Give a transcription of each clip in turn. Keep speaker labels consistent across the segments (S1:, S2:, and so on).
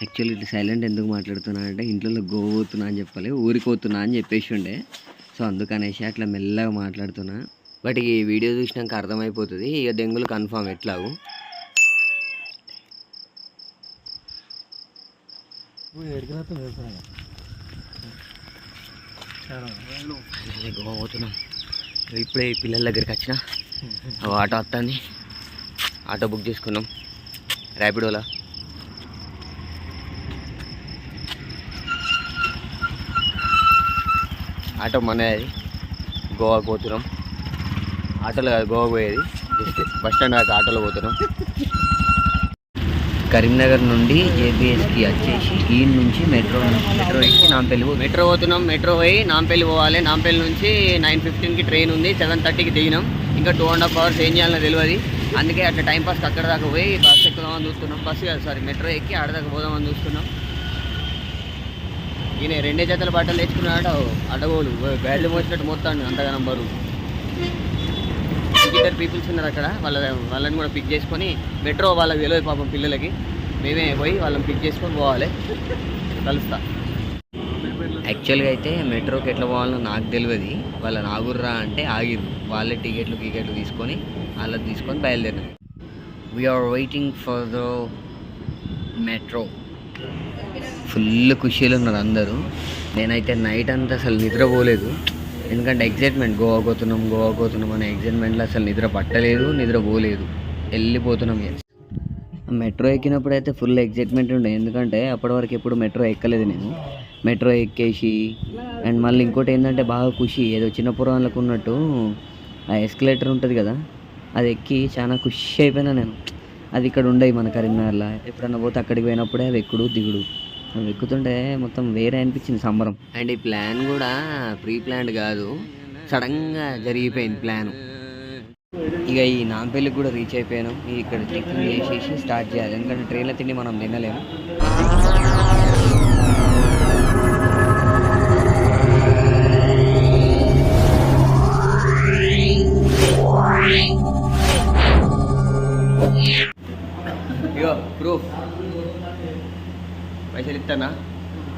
S1: Actually ఇట్లా silent ఎందుకు మాట్లాడుతున్నా అంటే ఇంట్లో పోతున్నా అని చెప్పాలి, ఊరికి పోతున్నా అని చెప్పేసి ఉండే. సో అందుకనేసి అట్లా మెల్లగా మాట్లాడుతున్నా. బట్ ఈ వీడియో చూసినాక అర్థమైపోతుంది ఇక దెంగులు కన్ఫామ్ ఎట్లాగు. పోతున్నాం ఇప్పుడే పిల్లల దగ్గరికి వచ్చిన ఆటో వస్తాను, ఆటో బుక్ చేసుకున్నాం ర్యాపిడోలా. ఆటో మనది, గోవాకి పోతున్నాం. ఆటోలో కాదు గోవా పోయేది, జస్ట్ బస్ స్టాండ్ దాకా ఆటోలో పోతున్నాం. కరీంనగర్ నుండి జేబీఎస్కి వచ్చేసి ఈ నుంచి మెట్రో ఎక్కి నాంపల్లి మెట్రో పోతున్నాం. మెట్రో పోయి నాంపల్లి పోవాలి. నాంపల్లి నుంచి 9:15కి ట్రైన్ ఉంది, 7:30కి దిగినాం. ఇంకా 2.5 hours ఏం చేయాలో తెలియదు. అందుకే అట్లా టైంపాస్కి అక్కడ దాకా పోయి బస్సు ఎక్కుదామని చూస్తున్నాం. బస్సు కాదు సారీ, మెట్రో ఎక్కి ఆడ దాకా పోదామని చూస్తున్నాం. ఈయన 2 జతల బట్టలు తెచ్చుకున్నాడు, అడగోలు బ్యాడ్లు మోసినట్టు మోస్తాడు అంతగా నంబరు. ఇద్దరు పీపుల్స్ ఉన్నారు అక్కడ, వాళ్ళని కూడా పిక్ చేసుకొని మెట్రో వాళ్ళకి తెలియదు పాపం పిల్లలకి, మేమే పోయి వాళ్ళని పిక్ చేసుకొని పోవాలి. కలుస్తా. యాక్చువల్గా అయితే మెట్రోకి ఎట్లా పోవాలో నాకు తెలియదు. వాళ్ళ నాగుర్రా అంటే ఆగిరు, వాళ్ళే టికెట్లు తీసుకొని వాళ్ళకి తీసుకొని బయలుదేరినాం. We're waiting for the metro. Full ఖుషీలు ఉన్నారు అందరూ. నేనైతే నైట్ అంతా అసలు నిద్రపోలేదు, ఎందుకంటే ఎగ్జైట్మెంట్. గోవా పోతున్నాం అనే ఎగ్జైట్మెంట్లో అసలు నిద్ర పట్టలేదు, నిద్రపోలేదు, వెళ్ళిపోతున్నాం. మెట్రో ఎక్కినప్పుడు అయితే ఫుల్ ఎగ్జైట్మెంట్ ఉండే, ఎందుకంటే అప్పటి వరకు ఎప్పుడు మెట్రో ఎక్కలేదు నేను. మెట్రో ఎక్కేసి అండ్ మళ్ళీ ఇంకోటి ఏంటంటే బాగా ఖుషి, ఏదో చిన్న పురాణాలకు ఉన్నట్టు ఆ ఎస్కలేటర్ ఉంటుంది కదా, అది ఎక్కి చాలా ఖుషి అయిపోయినా నేను. అది ఇక్కడ ఉండేవి మన కరీంనగర్లో, ఎప్పుడన్నా పోతే అక్కడికి పోయినప్పుడే అవి ఎక్కుడు దిగుడు, అవి ఎక్కుతుంటే మొత్తం వేరే అనిపించింది సంబరం. అండ్ ఈ ప్లాన్ కూడా ప్రీ ప్లాన్డ్ కాదు, సడన్గా జరిగిపోయింది ప్లాన్. ఇక ఈ నాంపల్లికి కూడా రీచ్ అయిపోయాను. ఇక్కడ టిఫిన్ చేసేసి స్టార్ట్ చేయాలి, ఎందుకంటే ట్రైన్లో తిండి మనం తినలేము. ఇగో ప్రూఫ్, పైసలు ఇస్తానా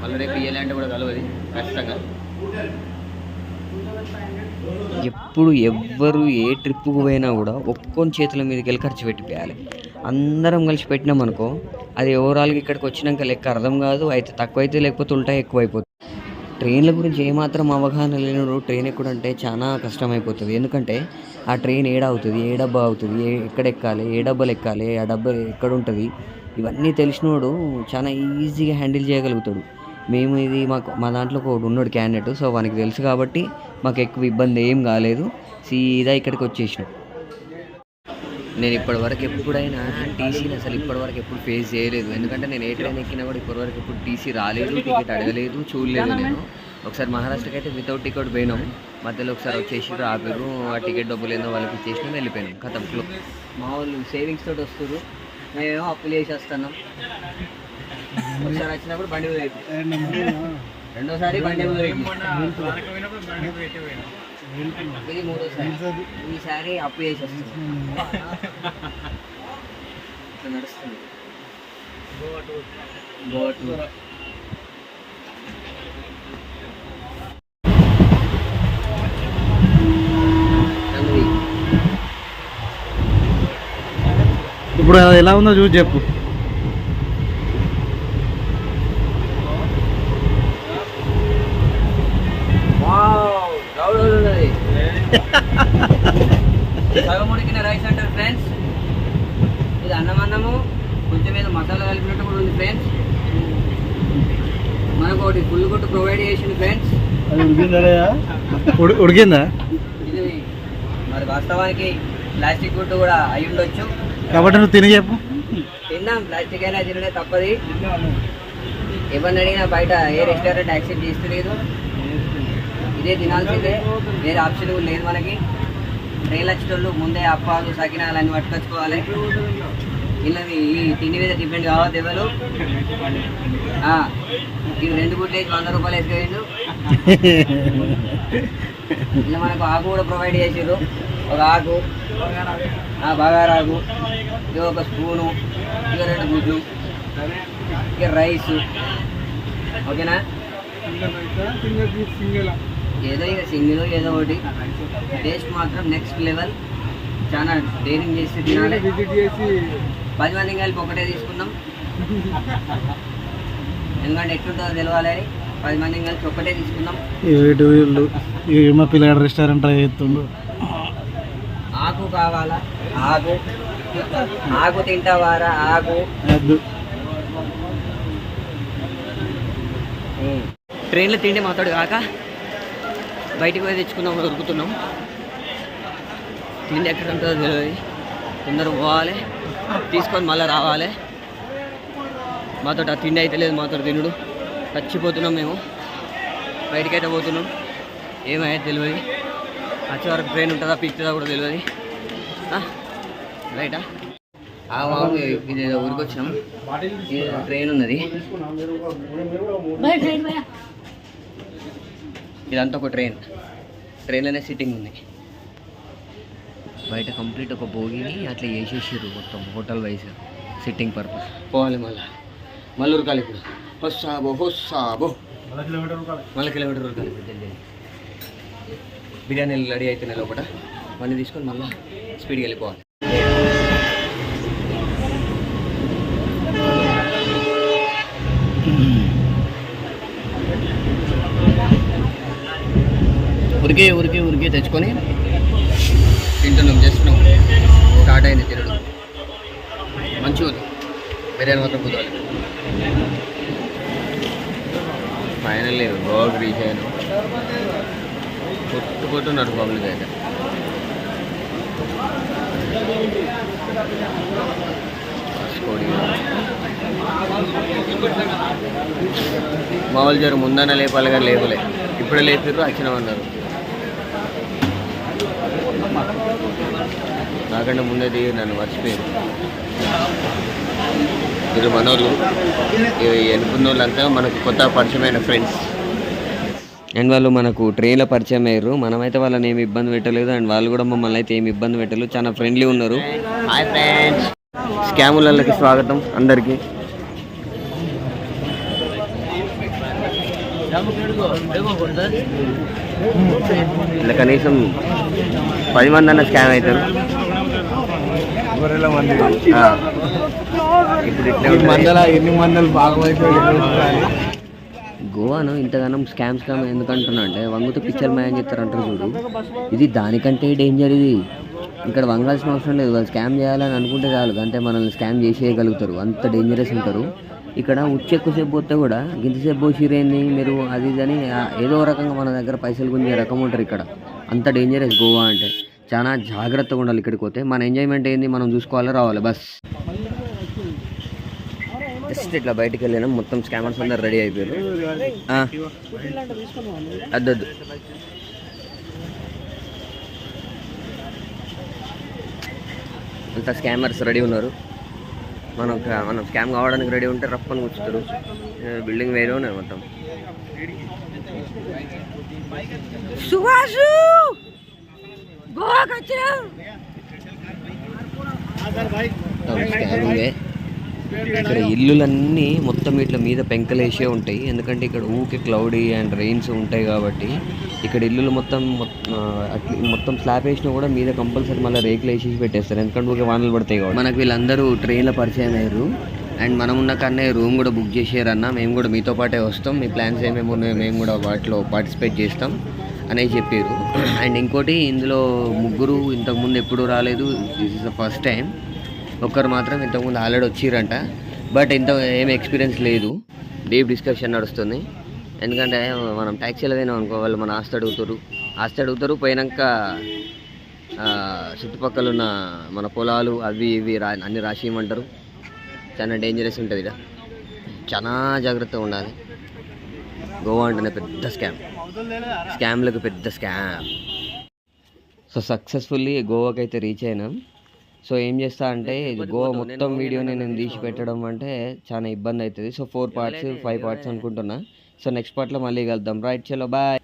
S1: మళ్ళీ రేపు ఇవ్వాలంటే కూడా కలవది ఖచ్చితంగా. ఎప్పుడు ఎవ్వరు ఏ ట్రిప్కు పోయినా కూడా ఒక్కొని చేతుల మీదకి వెళ్ళి ఖర్చు పెట్టిపోయాలి. అందరం కలిసి పెట్టినాం అనుకో, అది ఓవరాల్గా ఇక్కడికి వచ్చినాక లెక్క అర్థం కాదు, అయితే తక్కువైతే లేకపోతే ఉల్టా ఎక్కువ అయిపోతుంది. ట్రైన్ల గురించి ఏమాత్రం అవగాహన లేనప్పుడు ట్రైన్ ఎక్కుడంటే చాలా కష్టమైపోతుంది. ఎందుకంటే ఆ ట్రైన్ ఏడవుతుంది, ఏ డబ్బా అవుతుంది, ఎక్కడ ఎక్కాలి, ఏ డబ్బాలు ఎక్కాలి, ఆ డబ్బా ఎక్కడ ఉంటుంది, ఇవన్నీ తెలిసినోడు చాలా ఈజీగా హ్యాండిల్ చేయగలుగుతాడు. మేము ఇది మా దాంట్లో ఒకడు ఉన్నాడు క్యాండిడేట్, సో వానికి తెలుసు కాబట్టి మాకు ఎక్కువ ఇబ్బంది ఏం కాలేదు, సీదా ఇక్కడికి వచ్చేసినాం. నేను ఇప్పటివరకు ఎప్పుడైనా టీసీని అసలు ఇప్పటివరకు ఎప్పుడు ఫేస్ చేయలేదు, ఎందుకంటే నేను ఏ ట్రైన్ ఎక్కినా కూడా ఇప్పటివరకు ఎప్పుడు టీసీ రాలేదు, టికెట్ అడగలేదు, చూడలేదు. నేను ఒకసారి మహారాష్ట్రకి అయితే వితౌట్ టికెట్ పోయినాం, మధ్యలో ఒకసారి వచ్చేసి ఆపారు, ఆ టికెట్ డబ్బులు ఏందో వాళ్ళకి ఇచ్చేసినాం, వెళ్ళిపోయినాం కథంలో. మా వాళ్ళు సేవింగ్స్ తోటి వస్తారు, మేమేమో అప్పులు చేసి వస్తున్నాం. ఒకసారి వచ్చినప్పుడు బండి రెండోసారి బండి ఇది మూడోసారి, ఈసారి అప్పు చేసి వస్తుంది. ఇట్లా నడుస్తుంది గోవా టూర్.
S2: ఇప్పుడు ఎలా ఉందో చూసి చెప్పు.
S1: సగం ఉడికిన రైస్ అంటారు ఫ్రెండ్స్, ఇది అన్నము కొంచెం ఏదో మసాలా కలిపినట్టు కూడా ఉంది ఫ్రెండ్స్. మనకు ఒకటి ఫుల్ కొట్టు ప్రొవైడ్ చేసింది ఫ్రెండ్స్.
S2: ఉడికిందా?
S1: ఇది మరి వాస్తవానికి ప్లాస్టిక్ గుడ్డు కూడా అయి ఉండొచ్చు
S2: కాబట్టి నువ్వు తిని చెప్పు.
S1: తిన్నాం, ప్లాస్టిక్ అయినా తినడే తప్పది. ఎవరిని అడిగినా బయట ఏ రెస్టారెంట్ యాక్సెప్ట్ చేస్తలేదు, ఇదే తినాల్సిందే, వేరే ఆప్షన్ కూడా లేదు మనకి. ట్రైన్లు వచ్చేటోళ్ళు ముందే అప్పాలు సకినాలు అన్ని పట్టుకొచ్చుకోవాలి. వీళ్ళని ఈ తిండి మీద డిపెండ్ కావద్దు ఎవరు. ఇది 2 గుడ్లు వేసి 100 రూపాయలు వేసుకోండు. ఇలా మనకు ఆకు కూడా ప్రొవైడ్ చేసారు, ఒక ఆకు, బగారాకు, ఇది ఒక స్పూను, ఇక 2 గుడ్లు, ఇక రైస్, ఓకేనా? ఏదో ఇక సింగిల్ ఏదో ఒకటి. టేస్ట్ మాత్రం నెక్స్ట్ లెవెల్. చాలా డైరింగ్ చేసి తినాలి. 10 మంది కలిపి ఒకటే తీసుకుందాం, ఎందుకంటే ఎట్లుంటుందో తెలవాలి. 10 మంది కలిసి ఒకటే తీసుకుందాం.
S2: మా పిల్లగాడు రెస్టారెంట్ ట్రై చేస్తుండు.
S1: ఆకు కావాలా? ఆకు ఆకు తింటావారా? ఆకు. ట్రైన్లో తిండి మాట్లాడు కాక బయటికి పోయి తెచ్చుకుందాం, ఉరుకుతున్నాం. తిండి ఎక్కడ ఉంటుందో తెలియదు. తొందర పోవాలి, తీసుకొని మళ్ళీ రావాలి. మాతో ఆ తిండి అయితే లేదు, మాతో తినుడు. చచ్చిపోతున్నాం మేము. బయటికైతే పోతున్నాం, ఏమైతే తెలియదు. వచ్చే వరకు ట్రైన్ ఉంటుందా పిక్తుందా కూడా తెలియదు. రైటా? ఇది ఊరికి వచ్చినాం. ట్రైన్ ఉన్నది, ఇదంతా ఒక ట్రైన్లోనే సిట్టింగ్ ఉంది. బయట కంప్లీట్ ఒక భోగిని అట్లా వేసేసారు మొత్తం హోటల్ వైజ్ సిట్టింగ్ పర్పస్. పోవాలి మళ్ళీ ఉరకాలి. ఇప్పుడు మళ్ళీ కిలోమీటర్ ఉరకాలి. బిర్యానీలు రెడీ అవుతున్నాయి లోపల, మళ్ళీ తీసుకొని మళ్ళీ స్పీడ్గా వెళ్ళిపోవాలి. ఉరికే తెచ్చుకొని తింటున్నాం. చేస్తున్నాం, స్టార్ట్ అయింది తినడం. మంచిగా ఉంది బిర్యానీ మాత్రం కుదరాలి. ఫైనల్లీ గోవాకి రీచ్ అయ్యాను. కొట్టుకుంటున్నారు పబ్లిక్ అయితే. మామూలు జరు ముందన్న లేపాలి కానీ లేపలే, ఇప్పుడే లేపారు అక్షరం అన్నారు. నాకంటే ముందే దిగి నన్ను మర్చిపోయారు. వీళ్ళు మనోళ్ళు, ఎనుకున్న వాళ్ళంతా మనకు కొత్త పరిచయమైన ఫ్రెండ్స్. అండ్ వాళ్ళు మనకు ట్రైన్లో పరిచయం అయ్యారు. మనమైతే వాళ్ళని ఏమి ఇబ్బంది పెట్టలేదు, అండ్ వాళ్ళు కూడా మమ్మల్ని అయితే ఏమి ఇబ్బంది పెట్టలేదు. చాలా ఫ్రెండ్లీ ఉన్నారు. హాయ్ ఫ్రెండ్స్, స్కాములకి స్వాగతం అందరికీ. ఇలా కనీసం 10 మంది అన్న స్కామ్ అవుతారు. ఇప్పుడు
S2: ఎన్ని మందలు బాగా
S1: గోవాను ఇంతగానం స్కామ్ ఎందుకంటున్నా అంటే వంగుతో పిక్చర్ మ్యాన్ చెప్తారంటారు చూడు, ఇది దానికంటే డేంజర్. ఇది ఇక్కడ వంగాల్సిన అవసరం లేదు. వాళ్ళు స్కామ్ చేయాలని అనుకుంటే చాలు, అంతే మనల్ని స్కామ్ చేసేయగలుగుతారు. అంత డేంజరస్ ఉంటారు. ఇక్కడ ఎక్కువసేపు పోతే కూడా ఇంతసేపు పోసిరేంది మీరు అది అని ఏదో రకంగా మన దగ్గర పైసలు గుంజే రకం ఉంటారు ఇక్కడ. అంత డేంజరస్ గోవా అంటే. చాలా జాగ్రత్తగా ఉండాలి ఇక్కడికి పోతే. మన ఎంజాయ్మెంట్ ఏంది మనం చూసుకోవాలి, రావాలి బస్. జస్ట్ ఇట్లా బయటికి వెళ్ళినాం, మొత్తం స్కామర్స్ అందరు రెడీ అయిపోయారు. అద్దొద్దు, అంతా స్కామర్స్ రెడీ ఉన్నారు. మనం స్కామ్ కావడానికి రెడీ ఉంటే రప్పని కూర్చుతారు. బిల్డింగ్ వేరే ఉన్నాయి మొత్తం. సుభాష్ స్కామింగే. ఇక్కడ ఇల్లులన్నీ మొత్తం ఇట్లా మీద పెంకలేసే ఉంటాయి, ఎందుకంటే ఇక్కడ ఊకే క్లౌడీ అండ్ రెయిన్స్ ఉంటాయి కాబట్టి. ఇక్కడ ఇల్లులు మొత్తం స్లాబ్ వేసినా కూడా మీద కంపల్సరీ మళ్ళీ రేకులు వేసేసి పెట్టేస్తారు, ఎందుకంటే ఊకే వానలు పడతాయి కాబట్టి. మనకు వీళ్ళందరూ ట్రైన్లో పరిచయం అయ్యారు. అండ్ మనం ఉన్న కన్నా రూమ్ కూడా బుక్ చేసారన్న, మేము కూడా మీతో పాటే వస్తాం, మీ ప్లాన్స్ ఏమేమి ఉన్నాయో మేము కూడా వాటిలో పార్టిసిపేట్ చేస్తాం అనేది చెప్పారు. అండ్ ఇంకోటి, ఇందులో ముగ్గురు ఇంతకుముందు ఎప్పుడూ రాలేదు, this is the first time. ఒక్కరు మాత్రం ఇంతకుముందు ఆల్రెడీ వచ్చిరంట, బట్ ఏం ఎక్స్పీరియన్స్ లేదు. డీప్ డిస్కషన్ నడుస్తుంది. ఎందుకంటే మనం ట్యాక్సీలో పోయినాం అనుకో, వాళ్ళు మన ఆస్తి అడుగుతారు. పోయినాక చుట్టుపక్కల ఉన్న మన పొలాలు అవి ఇవి అన్ని రాసి ఇవ్వమంటారు. చాలా డేంజరస్ ఉంటుంది ఇక్కడ, చాలా జాగ్రత్తగా ఉండాలి. గోవా అంటేనే పెద్ద స్కామ్లకు పెద్ద స్కామ్. సో సక్సెస్ఫుల్లీ గోవాకి అయితే రీచ్ అయినాం. సో ఏం చేస్తా అంటే, గోవా మొత్తం వీడియోని నేను తీసి పెట్టడం అంటే చాలా ఇబ్బంది అవుతుంది. సో 4 parts 5 parts అనుకుంటున్నా. సో నెక్స్ట్ పార్ట్లో మళ్ళీ కలుద్దాం. రైట్, చలో బాయ్.